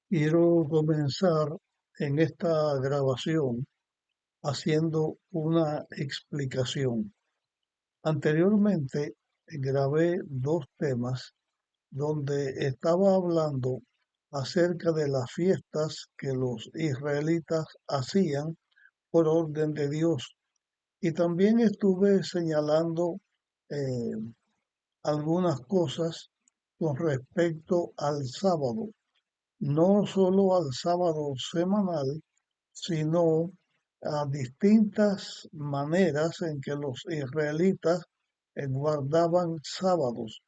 Quiero comenzar en esta grabación haciendo una explicación. Anteriormente grabé dos temas donde estaba hablando acerca de las fiestas que los israelitas hacían por orden de Dios. Y también estuve señalando eh, algunas cosas con respecto al sábado, no solo al sábado semanal, sino a distintas maneras en que los israelitas guardaban sábados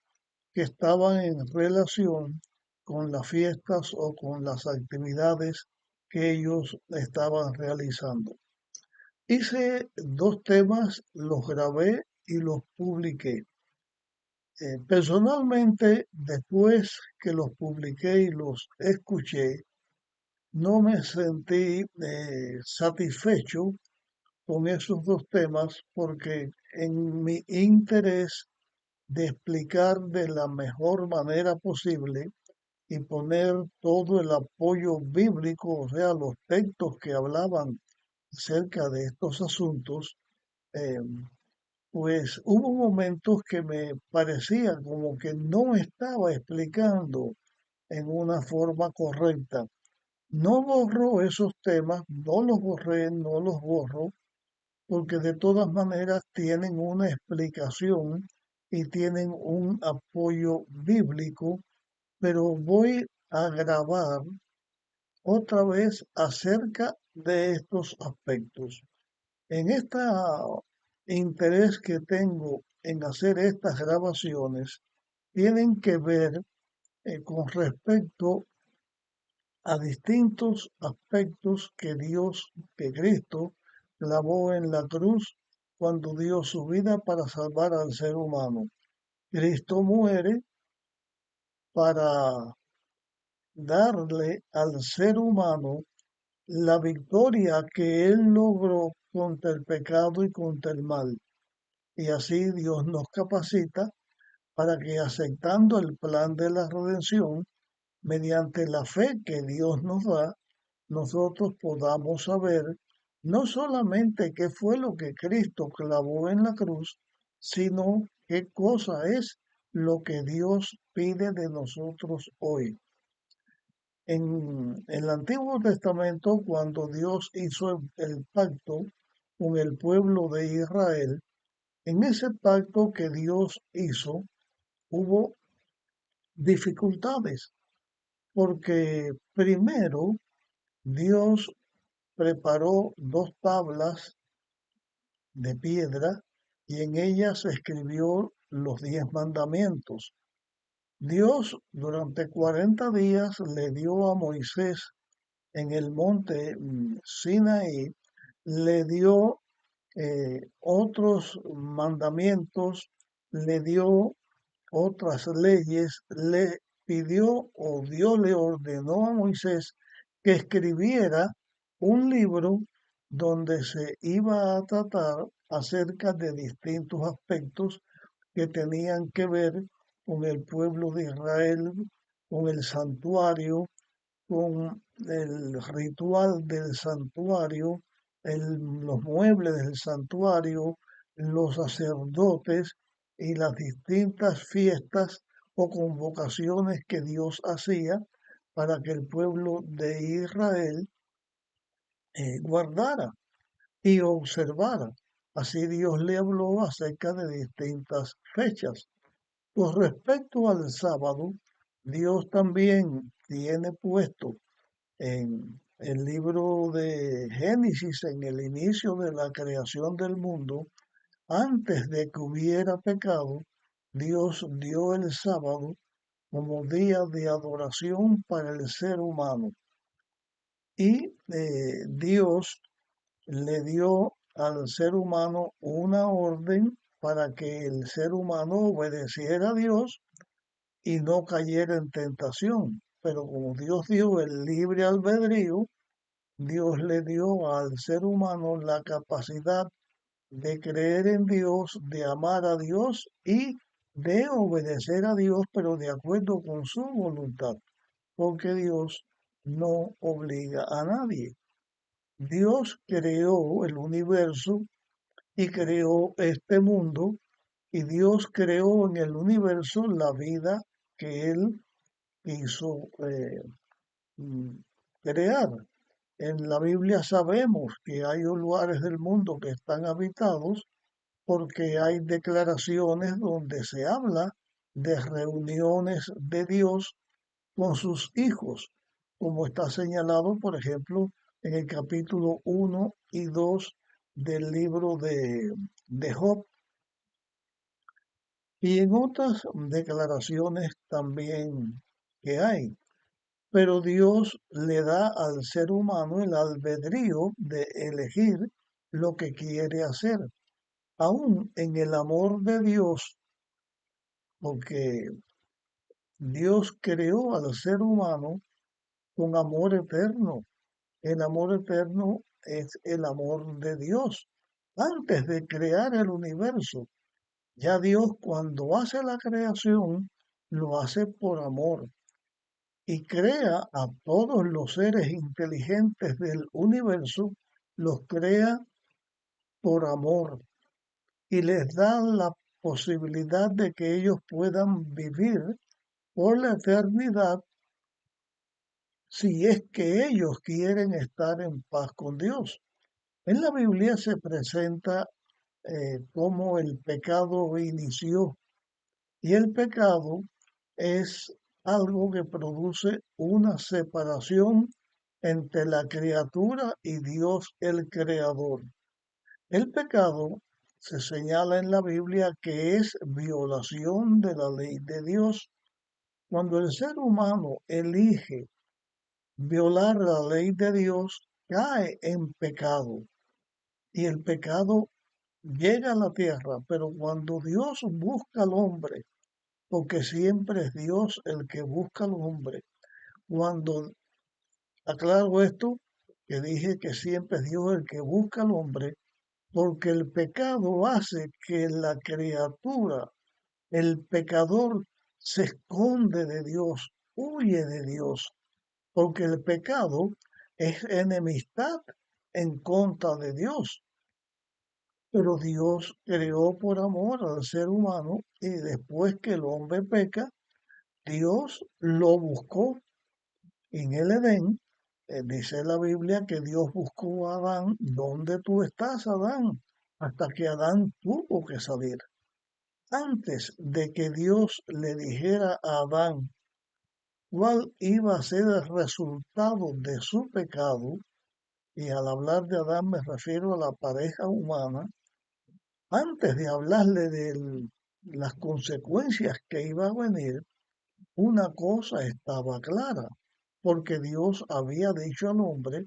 que estaban en relación con las fiestas o con las actividades que ellos estaban realizando. Hice dos temas, los grabé y los publiqué. Personalmente, después que los publiqué y los escuché, no me sentí satisfecho con esos dos temas porque en mi interés de explicar de la mejor manera posible y poner todo el apoyo bíblico, o sea, los textos que hablaban acerca de estos asuntos, eh, pues hubo momentos que me parecía como que no estaba explicando en una forma correcta. No borro esos temas, no los borré, no los borro, porque de todas maneras tienen una explicación y tienen un apoyo bíblico, pero voy a grabar otra vez acerca de estos aspectos. En este interés que tengo en hacer estas grabaciones, tienen que ver con respecto a distintos aspectos que que Cristo clavó en la cruz cuando dio su vida para salvar al ser humano. Cristo muere para darle al ser humano la victoria que él logró contra el pecado y contra el mal. Y así Dios nos capacita para que aceptando el plan de la redención, mediante la fe que Dios nos da, nosotros podamos saber no solamente qué fue lo que Cristo clavó en la cruz, sino qué cosa es lo que Dios pide de nosotros hoy. En el Antiguo Testamento, cuando Dios hizo el pacto con el pueblo de Israel, en ese pacto que Dios hizo hubo dificultades, porque primero Dios preparó dos tablas de piedra y en ellas escribió los 10 mandamientos. Dios durante 40 días le dio a Moisés en el monte Sinaí, le dio otros mandamientos, le dio otras leyes, le pidió o Dios le ordenó a Moisés que escribiera un libro donde se iba a tratar acerca de distintos aspectos que tenían que ver con el pueblo de Israel, con el santuario, con el ritual del santuario, los muebles del santuario, los sacerdotes y las distintas fiestas o convocaciones que Dios hacía para que el pueblo de Israel guardara y observara. Así Dios le habló acerca de distintas fechas. Con respecto al sábado, Dios también tiene puesto en el libro de Génesis, en el inicio de la creación del mundo, antes de que hubiera pecado, Dios dio el sábado como día de adoración para el ser humano. Y Dios le dio al ser humano una orden para que el ser humano obedeciera a Dios y no cayera en tentación. Pero como Dios dio el libre albedrío, Dios le dio al ser humano la capacidad de creer en Dios, de amar a Dios y de obedecer a Dios, pero de acuerdo con su voluntad, porque Dios no obliga a nadie. Dios creó el universo y creó este mundo y Dios creó en el universo la vida que Él quiso mm, crear. En la Biblia sabemos que hay lugares del mundo que están habitados porque hay declaraciones donde se habla de reuniones de Dios con sus hijos, como está señalado, por ejemplo, en el capítulo 1 y 2 del libro de Job y en otras declaraciones también que hay. Pero Dios le da al ser humano el albedrío de elegir lo que quiere hacer. Aún en el amor de Dios, porque Dios creó al ser humano con amor eterno. El amor eterno es el amor de Dios. Antes de crear el universo, ya Dios cuando hace la creación, lo hace por amor y crea a todos los seres inteligentes del universo, los crea por amor y les da la posibilidad de que ellos puedan vivir por la eternidad si es que ellos quieren estar en paz con Dios. En la Biblia se presenta cómo el pecado inició y el pecado es algo que produce una separación entre la criatura y Dios el creador. El pecado se señala en la Biblia que es violación de la ley de Dios. Cuando el ser humano elige violar la ley de Dios, cae en pecado y el pecado llega a la tierra, pero cuando Dios busca al hombre, porque siempre es Dios el que busca al hombre, cuando aclaro esto, que dije que siempre es Dios el que busca al hombre, porque el pecado hace que la criatura, el pecador, se esconde de Dios, huye de Dios, porque el pecado es enemistad en contra de Dios. Pero Dios creó por amor al ser humano y después que el hombre peca, Dios lo buscó en el Edén. Dice la Biblia que Dios buscó a Adán. ¿Dónde tú estás, Adán? Hasta que Adán tuvo que salir. Antes de que Dios le dijera a Adán cuál iba a ser el resultado de su pecado, y al hablar de Adán me refiero a la pareja humana, antes de hablarle de las consecuencias que iba a venir, una cosa estaba clara, porque Dios había dicho al hombre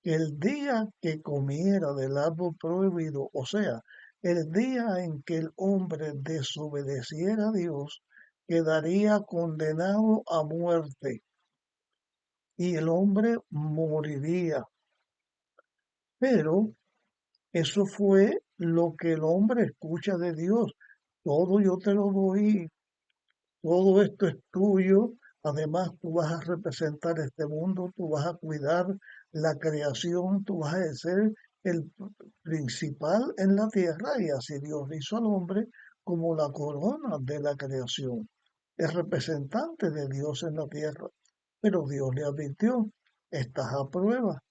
que el día que comiera del árbol prohibido, o sea, el día en que el hombre desobedeciera a Dios, quedaría condenado a muerte y el hombre moriría. Pero eso fue lo que el hombre escucha de Dios. Todo yo te lo doy, todo esto es tuyo. Además, tú vas a representar este mundo, tú vas a cuidar la creación, tú vas a ser el principal en la tierra. Y así Dios hizo al hombre como la corona de la creación, el representante de Dios en la tierra. Pero Dios le advirtió, estás a prueba.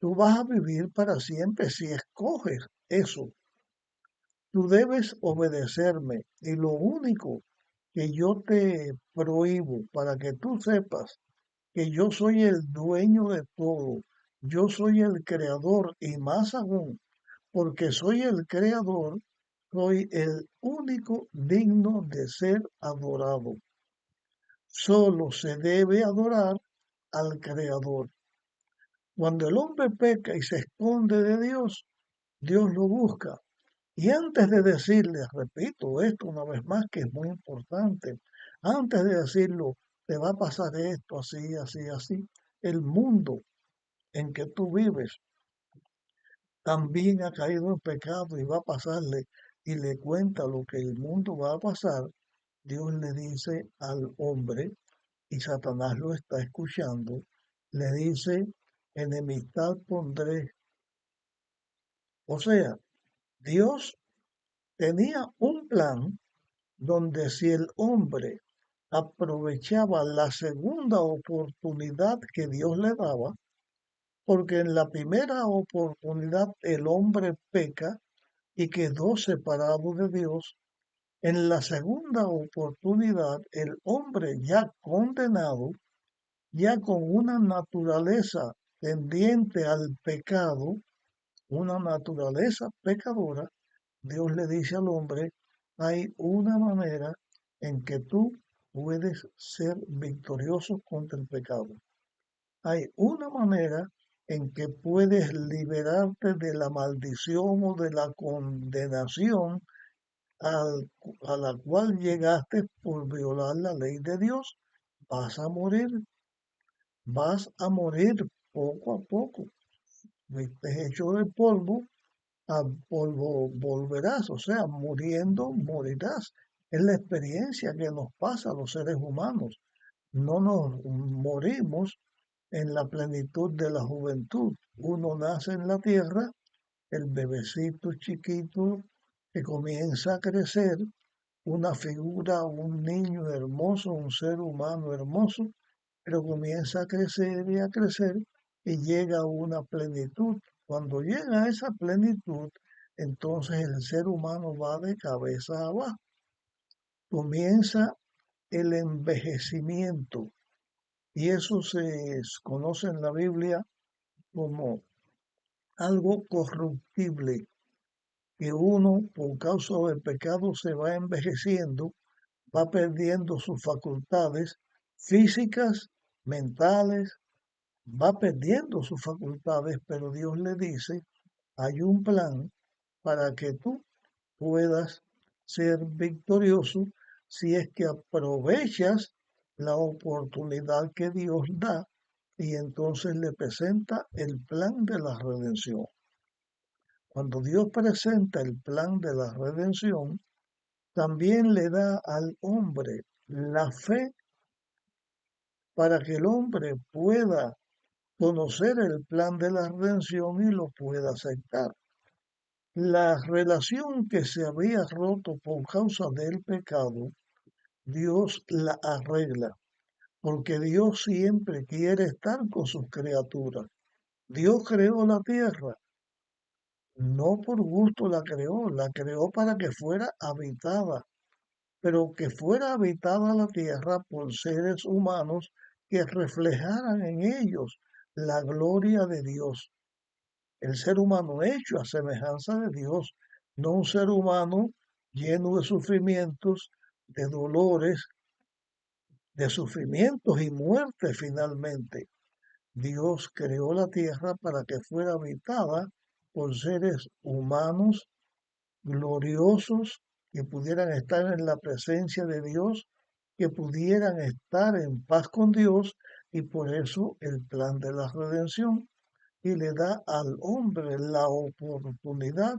Tú vas a vivir para siempre si escoges eso. Tú debes obedecerme y lo único que yo te prohíbo para que tú sepas que yo soy el dueño de todo, yo soy el creador y más aún, porque soy el creador, soy el único digno de ser adorado. Solo se debe adorar al creador. Cuando el hombre peca y se esconde de Dios, Dios lo busca. Y antes de decirle, repito esto una vez más que es muy importante, antes de decirlo, te va a pasar esto, así, así, así, el mundo en que tú vives también ha caído en pecado y va a pasarle y le cuenta lo que el mundo va a pasar, Dios le dice al hombre, y Satanás lo está escuchando, le dice, enemistad pondré. O sea, Dios tenía un plan donde si el hombre aprovechaba la segunda oportunidad que Dios le daba, porque en la primera oportunidad el hombre peca y quedó separado de Dios, en la segunda oportunidad el hombre ya condenado, ya con una naturaleza tendiente al pecado, una naturaleza pecadora, Dios le dice al hombre, hay una manera en que tú puedes ser victorioso contra el pecado. Hay una manera en que puedes liberarte de la maldición o de la condenación a la cual llegaste por violar la ley de Dios. Vas a morir, vas a morir poco a poco. Fuiste hecho de polvo, a polvo volverás, o sea, muriendo morirás. Es la experiencia que nos pasa a los seres humanos. No nos morimos en la plenitud de la juventud. Uno nace en la tierra, el bebecito chiquito que comienza a crecer, una figura, un niño hermoso, un ser humano hermoso, pero comienza a crecer y llega a una plenitud. Cuando llega a esa plenitud, entonces el ser humano va de cabeza abajo. Comienza el envejecimiento y eso conoce en la Biblia como algo corruptible, que uno por causa del pecado se va envejeciendo, va perdiendo sus facultades físicas, mentales, va perdiendo sus facultades, pero Dios le dice, hay un plan para que tú puedas ser victorioso si es que aprovechas la oportunidad que Dios da y entonces le presenta el plan de la redención. Cuando Dios presenta el plan de la redención, también le da al hombre la fe para que el hombre pueda conocer el plan de la redención y lo pueda aceptar. La relación que se había roto por causa del pecado, Dios la arregla, porque Dios siempre quiere estar con sus criaturas. Dios creó la tierra, no por gusto la creó para que fuera habitada, pero que fuera habitada la tierra por seres humanos que reflejaran en ellos la gloria de Dios. El ser humano hecho a semejanza de Dios, no un ser humano lleno de sufrimientos, de dolores, de sufrimientos y muerte finalmente. Dios creó la tierra para que fuera habitada por seres humanos gloriosos que pudieran estar en la presencia de Dios, que pudieran estar en paz con Dios y por eso el plan de la redención y le da al hombre la oportunidad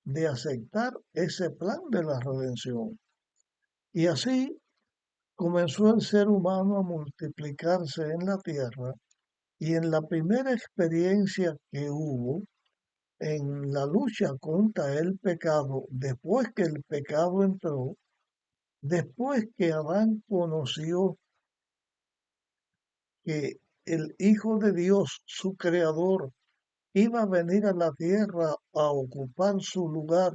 de aceptar ese plan de la redención. Y así comenzó el ser humano a multiplicarse en la tierra y en la primera experiencia que hubo en la lucha contra el pecado, después que el pecado entró, después que Adán conoció que el Hijo de Dios, su creador, iba a venir a la tierra a ocupar su lugar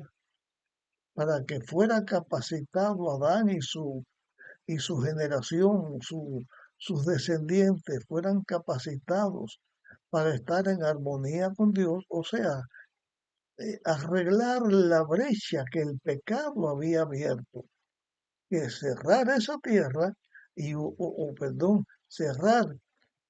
para que fuera capacitado Adán y su generación, sus descendientes fueran capacitados para estar en armonía con Dios, o sea, arreglar la brecha que el pecado había abierto, que cerrar esa tierra y, perdón, cerrar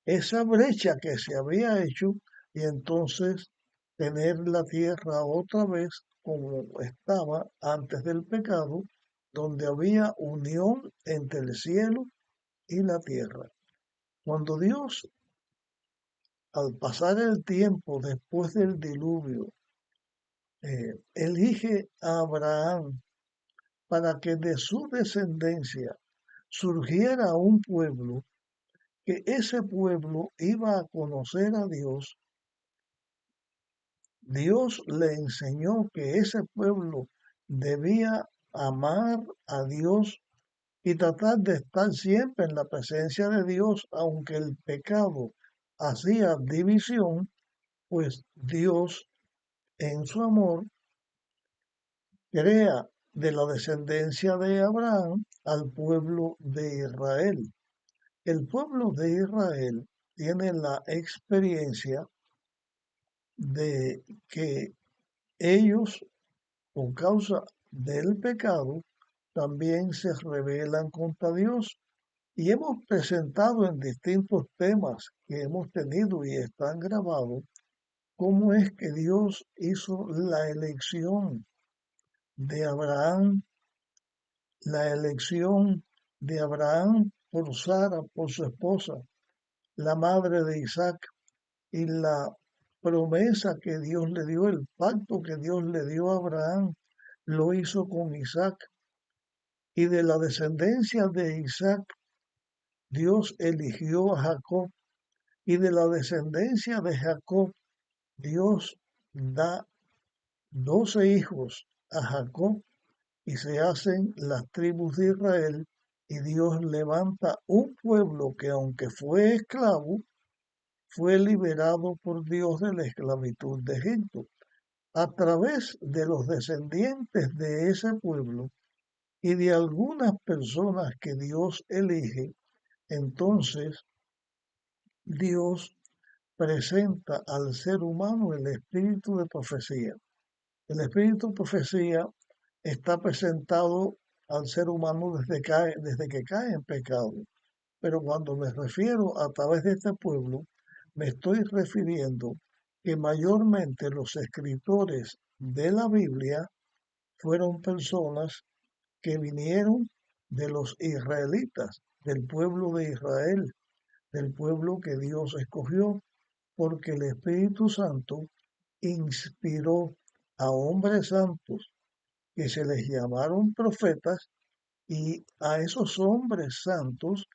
esa brecha que se había hecho y entonces tener la tierra otra vez como estaba antes del pecado, donde había unión entre el cielo y la tierra. Cuando Dios, al pasar el tiempo después del diluvio, elige a Abraham para que de su descendencia surgiera un pueblo, que ese pueblo iba a conocer a Dios. Dios le enseñó que ese pueblo debía amar a Dios y tratar de estar siempre en la presencia de Dios, aunque el pecado hacía división, pues Dios en su amor crea de la descendencia de Abraham al pueblo de Israel. El pueblo de Israel tiene la experiencia de que ellos, por causa del pecado, también se rebelan contra Dios. Y hemos presentado en distintos temas que hemos tenido y están grabados cómo es que Dios hizo la elección de Abraham, la elección de Abraham por Sara, por su esposa, la madre de Isaac, y la promesa que Dios le dio, el pacto que Dios le dio a Abraham, lo hizo con Isaac. Y de la descendencia de Isaac, Dios eligió a Jacob. Y de la descendencia de Jacob, Dios da 12 hijos a Jacob y se hacen las tribus de Israel. Y Dios levanta un pueblo que, aunque fue esclavo, fue liberado por Dios de la esclavitud de Egipto. A través de los descendientes de ese pueblo y de algunas personas que Dios elige, entonces Dios presenta al ser humano el espíritu de profecía. El espíritu de profecía está presentado al ser humano desde que cae en pecado. Pero cuando me refiero a través de este pueblo, me estoy refiriendo que mayormente los escritores de la Biblia fueron personas que vinieron de los israelitas, del pueblo de Israel, del pueblo que Dios escogió, porque el Espíritu Santo inspiró a hombres santos que se les llamaron profetas, y a esos hombres santos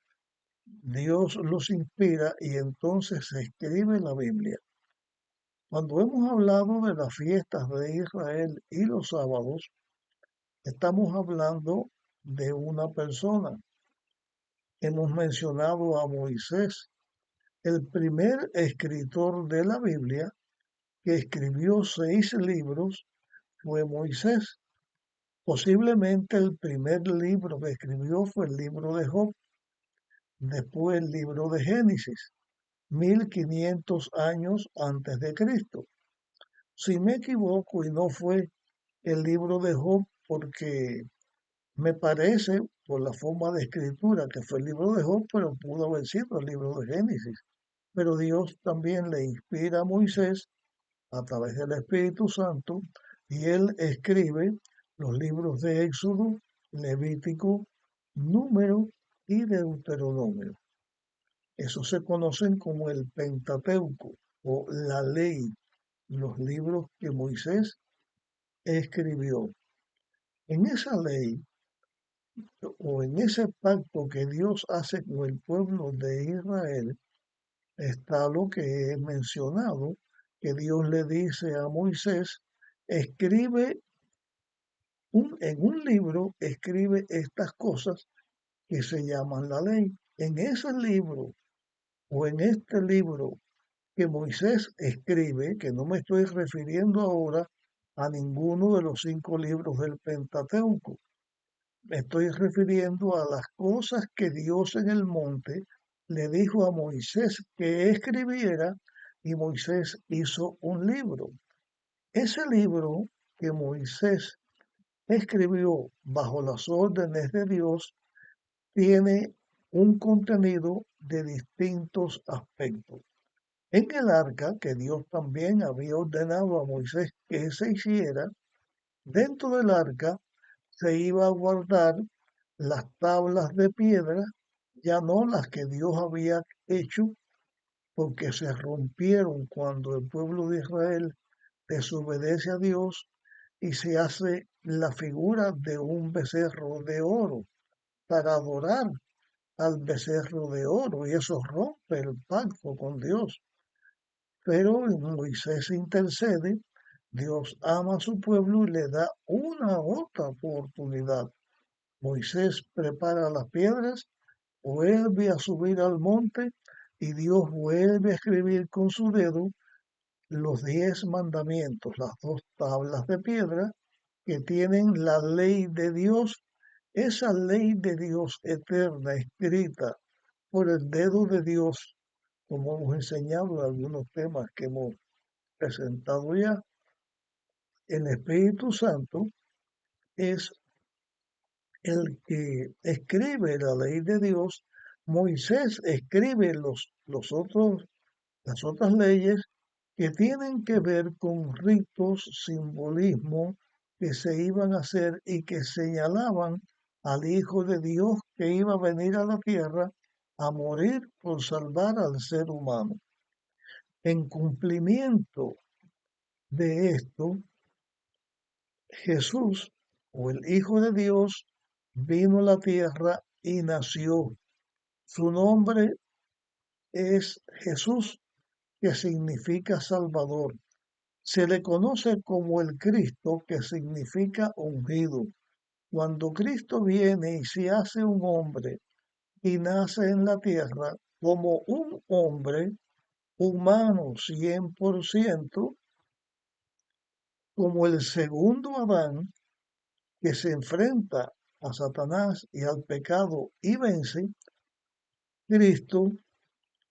Dios los inspira y entonces se escribe la Biblia. Cuando hemos hablado de las fiestas de Israel y los sábados, estamos hablando de una persona. Hemos mencionado a Moisés, el primer escritor de la Biblia, que escribió 6 libros, fue Moisés. Posiblemente el primer libro que escribió fue el libro de Job, después el libro de Génesis, 1500 años antes de Cristo. Si me equivoco y no fue el libro de Job, porque me parece por la forma de escritura que fue el libro de Job, pero pudo haber sido el libro de Génesis. Pero Dios también le inspira a Moisés a través del Espíritu Santo y él escribe los libros de Éxodo, Levítico, Número y Deuteronomio. Esos se conocen como el Pentateuco o la ley, los libros que Moisés escribió. En esa ley o en ese pacto que Dios hace con el pueblo de Israel está lo que he mencionado, que Dios le dice a Moisés, escribe en un libro, escribe estas cosas que se llaman la ley. En ese libro o en este libro que Moisés escribe, que no me estoy refiriendo ahora a ninguno de los 5 libros del Pentateuco, me estoy refiriendo a las cosas que Dios en el monte le dijo a Moisés que escribiera, y Moisés hizo un libro. Ese libro que Moisés escribió bajo las órdenes de Dios tiene un contenido de distintos aspectos. En el arca, que Dios también había ordenado a Moisés que se hiciera, dentro del arca se iba a guardar las tablas de piedra, ya no las que Dios había hecho, porque se rompieron cuando el pueblo de Israel desobedece a Dios y se hace la figura de un becerro de oro para adorar al becerro de oro y eso rompe el pacto con Dios. Pero Moisés intercede, Dios ama a su pueblo y le da una otra oportunidad. Moisés prepara las piedras, vuelve a subir al monte y Dios vuelve a escribir con su dedo los 10 mandamientos, las 2 tablas de piedra que tienen la ley de Dios, esa ley de Dios eterna escrita por el dedo de Dios, como hemos enseñado en algunos temas que hemos presentado ya. El Espíritu Santo es el que escribe la ley de Dios. Moisés escribe las otras leyes que tienen que ver con ritos, simbolismo que se iban a hacer y que señalaban al Hijo de Dios que iba a venir a la tierra a morir por salvar al ser humano. En cumplimiento de esto, Jesús, o el Hijo de Dios, vino a la tierra y nació. Su nombre es Jesús, que significa Salvador. Se le conoce como el Cristo, que significa ungido. Cuando Cristo viene y se hace un hombre y nace en la tierra como un hombre humano 100%, como el segundo Adán, que se enfrenta a Satanás y al pecado y vence, Cristo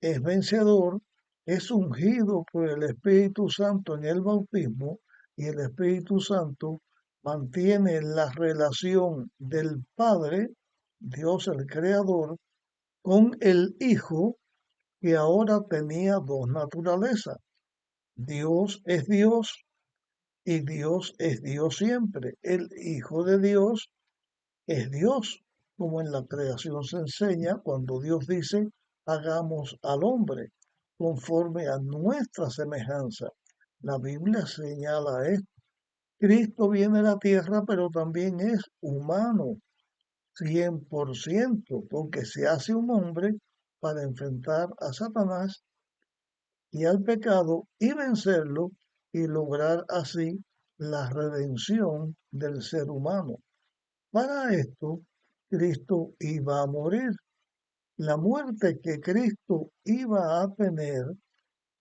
es vencedor, es ungido por el Espíritu Santo en el bautismo y el Espíritu Santo mantiene la relación del Padre, Dios el Creador, con el Hijo que ahora tenía 2 naturalezas. Dios es Dios y Dios es Dios siempre. El Hijo de Dios es Dios, como en la creación se enseña cuando Dios dice, hagamos al hombre conforme a nuestra semejanza. La Biblia señala esto. Cristo viene a la tierra, pero también es humano, 100%, porque se hace un hombre para enfrentar a Satanás y al pecado y vencerlo y lograr así la redención del ser humano. Para esto, Cristo iba a morir. La muerte que Cristo iba a tener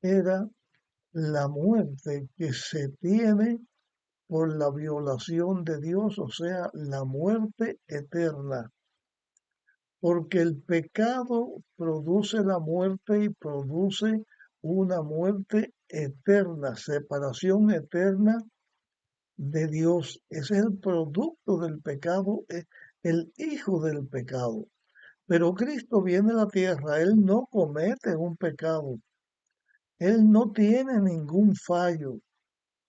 era la muerte que se tiene por la violación de Dios, o sea, la muerte eterna. Porque el pecado produce la muerte y produce una muerte eterna, separación eterna de Dios. Ese es el producto del pecado, es el hijo del pecado. Pero Cristo viene a la tierra, Él no comete un pecado, Él no tiene ningún fallo,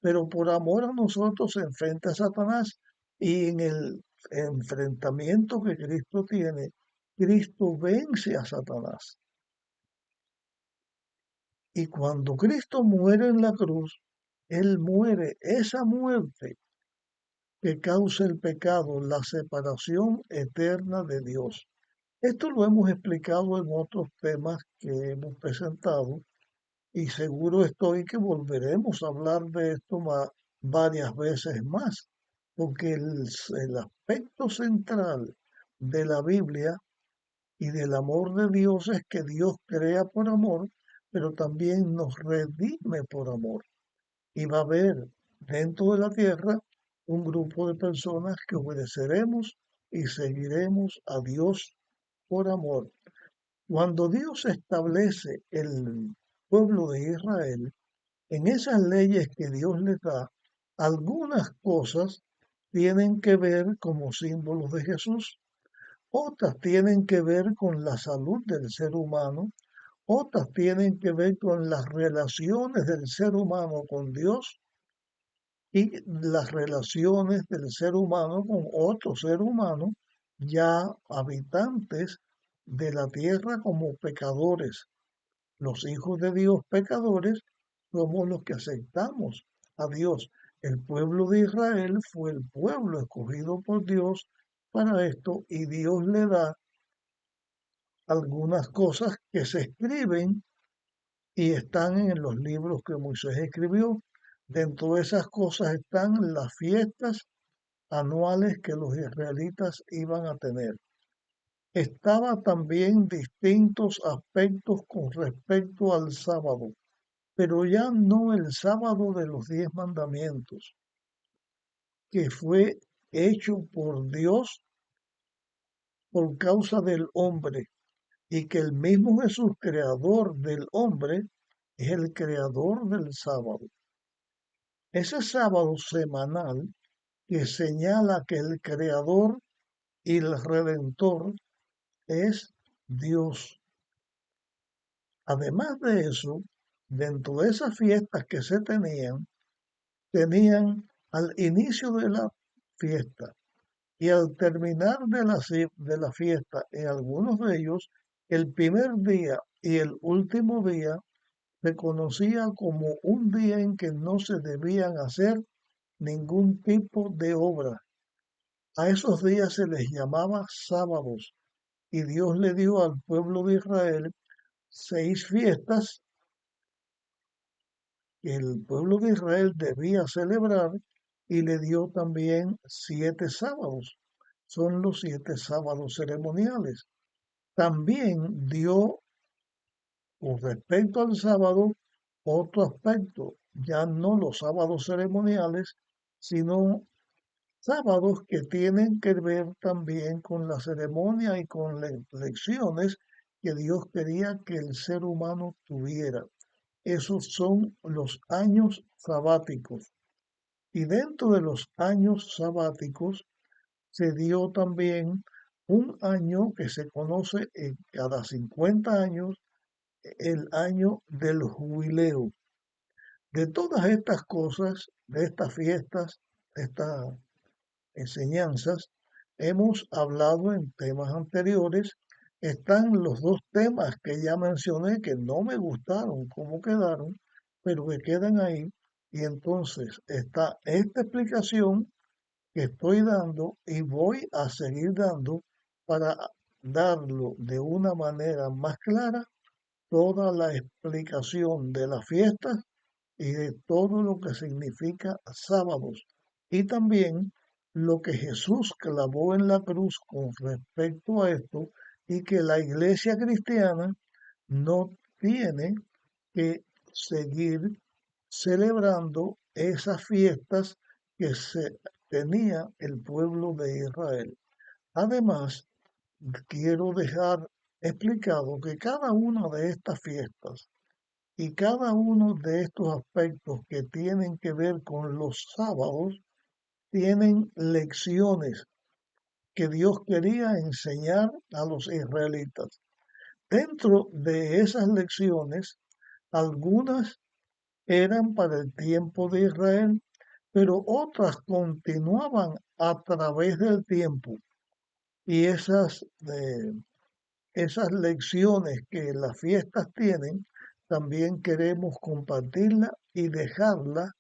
pero por amor a nosotros se enfrenta a Satanás y en el enfrentamiento que Cristo tiene, Cristo vence a Satanás. Y cuando Cristo muere en la cruz, Él muere esa muerte que causa el pecado, la separación eterna de Dios. Esto lo hemos explicado en otros temas que hemos presentado y seguro estoy que volveremos a hablar de esto varias veces más, porque el aspecto central de la Biblia y del amor de Dios es que Dios crea por amor, pero también nos redime por amor. Y va a haber dentro de la tierra un grupo de personas que obedeceremos y seguiremos a Dios por amor. Cuando Dios establece el pueblo de Israel, en esas leyes que Dios les da, algunas cosas tienen que ver como símbolos de Jesús, otras tienen que ver con la salud del ser humano, otras tienen que ver con las relaciones del ser humano con Dios y las relaciones del ser humano con otro ser humano, ya habitantes de la tierra como pecadores. Los hijos de Dios pecadores somos los que aceptamos a Dios. El pueblo de Israel fue el pueblo escogido por Dios para esto y Dios le da algunas cosas que se escriben y están en los libros que Moisés escribió. Dentro de esas cosas están las fiestas anuales que los israelitas iban a tener. Estaba también distintos aspectos con respecto al sábado, pero ya no el sábado de los 10 mandamientos, que fue hecho por Dios por causa del hombre, y que el mismo Jesús, creador del hombre, es el creador del sábado. Ese sábado semanal que señala que el creador y el redentor es Dios. Además de eso, dentro de esas fiestas que se tenían al inicio de la fiesta y al terminar de la fiesta, en algunos de ellos, el primer día y el último día se conocía como un día en que no se debían hacer ningún tipo de obra. A esos días se les llamaba sábados y Dios le dio al pueblo de Israel 6 fiestas que el pueblo de Israel debía celebrar y le dio también 7 sábados. Son los 7 sábados ceremoniales. También dio con respecto al sábado otro aspecto, ya no los sábados ceremoniales, sino sábados que tienen que ver también con la ceremonia y con lecciones que Dios quería que el ser humano tuviera. Esos son los años sabáticos. Y dentro de los años sabáticos se dio también un año que se conoce en cada 50 años, el año del jubileo. De todas estas cosas, de estas fiestas, estas enseñanzas, hemos hablado en temas anteriores. Están los 2 temas que ya mencioné que no me gustaron cómo quedaron, pero que quedan ahí. Y entonces está esta explicación que estoy dando y voy a seguir dando para darlo de una manera más clara, toda la explicación de las fiestas y de todo lo que significa sábados y también lo que Jesús clavó en la cruz con respecto a esto y que la iglesia cristiana no tiene que seguir celebrando esas fiestas que se tenía el pueblo de Israel. Además, quiero dejar explicado que cada una de estas fiestas y cada uno de estos aspectos que tienen que ver con los sábados tienen lecciones que Dios quería enseñar a los israelitas. Dentro de esas lecciones, algunas eran para el tiempo de Israel, pero otras continuaban a través del tiempo. Y esas lecciones que las fiestas tienen, también queremos compartirlas y dejarlas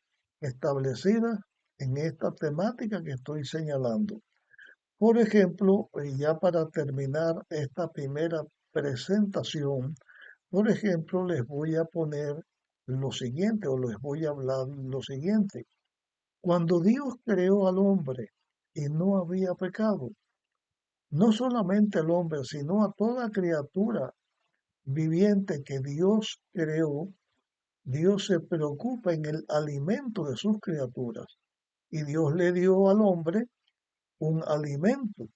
establecidas en esta temática que estoy señalando. Por ejemplo, ya para terminar esta primera presentación, por ejemplo, les voy a poner lo siguiente o les voy a hablar lo siguiente. Cuando Dios creó al hombre y no había pecado, no solamente al hombre, sino a toda criatura viviente que Dios creó, Dios se preocupa en el alimento de sus criaturas. Y Dios le dio al hombre un alimento.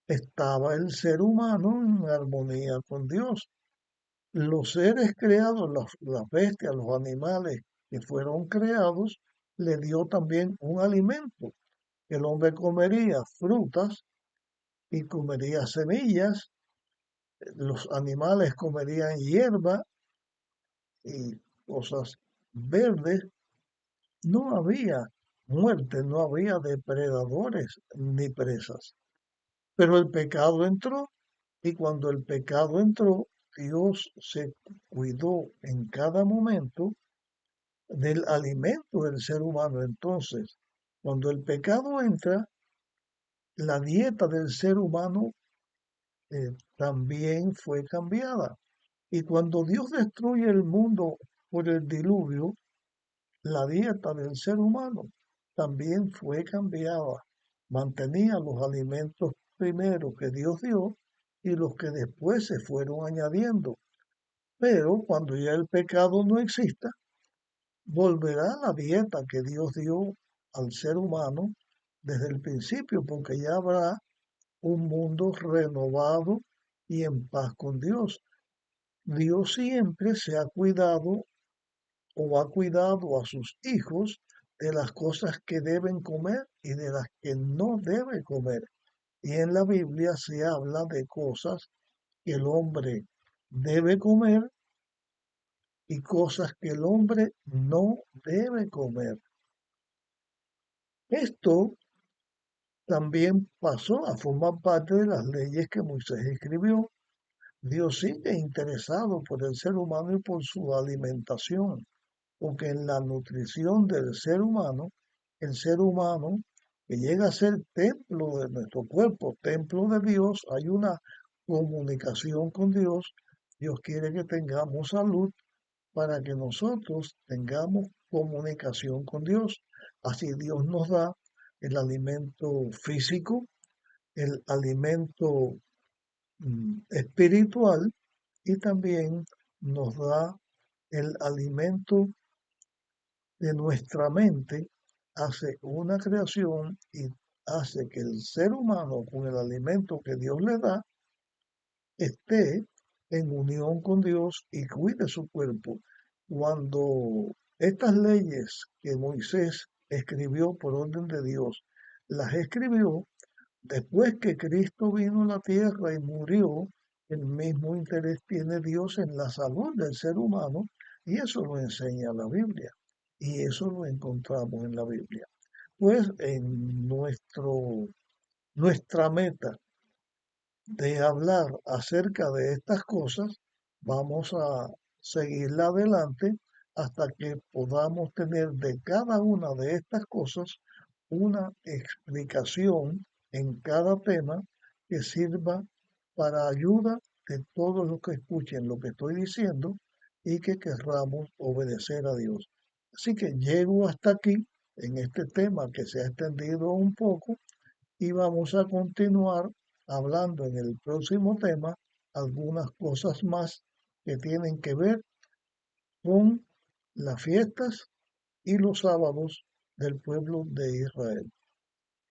Estaba el ser humano en armonía con Dios. Los seres creados, las bestias, los animales que fueron creados, le dio también un alimento. El hombre comería frutas y comería semillas, los animales comerían hierba y cosas verdes. No había muerte, no había depredadores ni presas. Pero el pecado entró y cuando el pecado entró, Dios se cuidó en cada momento del alimento del ser humano. Entonces, cuando el pecado entra, la dieta del ser humano también fue cambiada. Y cuando Dios destruye el mundo por el diluvio, la dieta del ser humano también fue cambiada. Mantenía los alimentos primeros que Dios dio y los que después se fueron añadiendo. Pero cuando ya el pecado no exista, volverá la dieta que Dios dio al ser humano desde el principio, porque ya habrá un mundo renovado y en paz con Dios. Dios siempre se ha cuidado o ha cuidado a sus hijos de las cosas que deben comer y de las que no debe comer. Y en la Biblia se habla de cosas que el hombre debe comer y cosas que el hombre no debe comer. Esto también pasó a formar parte de las leyes que Moisés escribió. Dios sigue interesado por el ser humano y por su alimentación, porque en la nutrición del ser humano, el ser humano que llega a ser templo de nuestro cuerpo, templo de Dios, hay una comunicación con Dios. Dios quiere que tengamos salud para que nosotros tengamos comunicación con Dios. Así Dios nos da el alimento físico, el alimento espiritual y también nos da el alimento de nuestra mente, hace una creación y hace que el ser humano con el alimento que Dios le da esté en unión con Dios y cuide su cuerpo. Cuando estas leyes que Moisés escribió por orden de Dios, las escribió después que Cristo vino a la tierra y murió, el mismo interés tiene Dios en la salud del ser humano y eso lo enseña la Biblia. Y eso lo encontramos en la Biblia. Pues en nuestra meta de hablar acerca de estas cosas, vamos a seguirla adelante hasta que podamos tener de cada una de estas cosas una explicación en cada tema que sirva para ayuda de todos los que escuchen lo que estoy diciendo y que querramos obedecer a Dios. Así que llego hasta aquí en este tema que se ha extendido un poco y vamos a continuar hablando en el próximo tema algunas cosas más que tienen que ver con las fiestas y los sábados del pueblo de Israel.